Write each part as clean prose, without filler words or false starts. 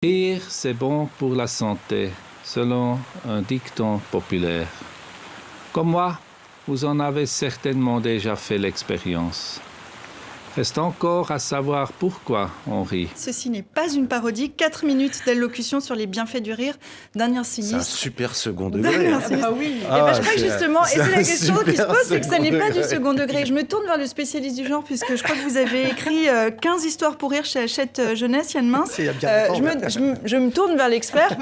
Rire, c'est bon pour la santé, selon un dicton populaire. Comme moi, vous en avez certainement déjà fait l'expérience. Reste encore à savoir pourquoi on rit. Ceci n'est pas une parodie. 4 minutes d'allocution sur les bienfaits du rire d'un C'est un sinistre. super second degré. Ah bah oui. Et ben, je crois que justement, et c'est la c'est question un qui se pose, c'est que ça n'est pas second du second degré. Je me tourne vers le spécialiste du genre, puisque je crois que vous avez écrit 15 histoires pour rire chez Hachette Jeunesse, Yann Mince. C'est bien longtemps, je me tourne vers l'expert.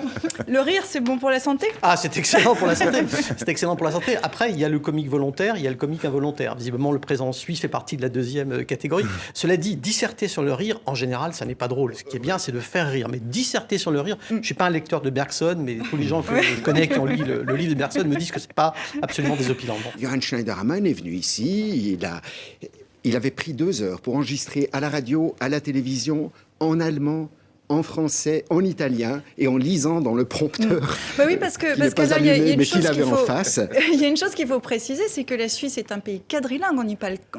Le rire, c'est bon pour la santé? Ah, c'est excellent pour la santé. C'est excellent pour la santé. Après, il y a le comique volontaire, il y a le comique involontaire. Visiblement, le présent suisse fait partie de la deuxième catégorie. Cela dit, disserter sur le rire, en général, ça n'est pas drôle. Ce qui est bien, c'est de faire rire. Mais disserter sur le rire, je ne suis pas un lecteur de Bergson, mais tous les gens que je connais qui ont lu le livre de Bergson me disent que ce n'est pas absolument désopilant. Bon. Johann Schneiderman est venu ici, il avait pris 2 heures pour enregistrer à la radio, à la télévision, en allemand, en français, en italien et en lisant dans le prompteur. Bah oui, parce que là, il y a une chose qu'il faut. Il y a une chose qu'il faut préciser, c'est que la Suisse est un pays quadrilingue. On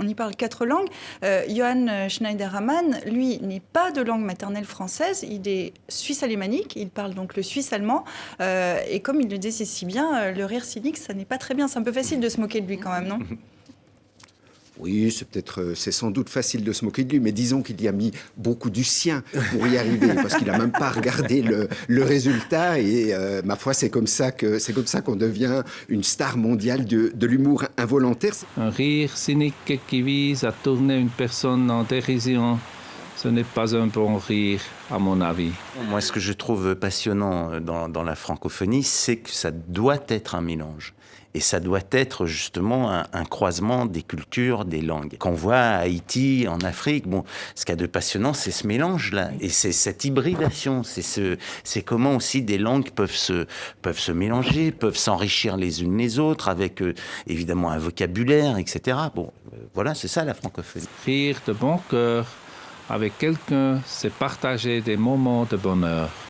y parle 4 langues. Johann Schneiderman, lui, n'est pas de langue maternelle française. Il est suisse-alémanique. Il parle donc le suisse-allemand. Et comme il le disait si bien, le rire cynique, ça n'est pas très bien. C'est un peu facile de se moquer de lui quand même, non? Oui, c'est sans doute facile de se moquer de lui, mais disons qu'il y a mis beaucoup du sien pour y arriver, parce qu'il n'a même pas regardé le résultat. Et ma foi, c'est comme ça qu'on devient une star mondiale de l'humour involontaire. Un rire cynique qui vise à tourner une personne en dérision, ce n'est pas un bon rire, à mon avis. Moi, ce que je trouve passionnant dans la francophonie, c'est que ça doit être un mélange. Et ça doit être justement un croisement des cultures, des langues. Quand on voit à Haïti, en Afrique, bon, ce qu'il y a de passionnant, c'est ce mélange-là. Et c'est cette hybridation. C'est comment aussi des langues peuvent se mélanger, peuvent s'enrichir les unes les autres, avec évidemment un vocabulaire, etc. Bon, voilà, c'est ça la francophonie. Rire de bon cœur avec quelqu'un, c'est partager des moments de bonheur.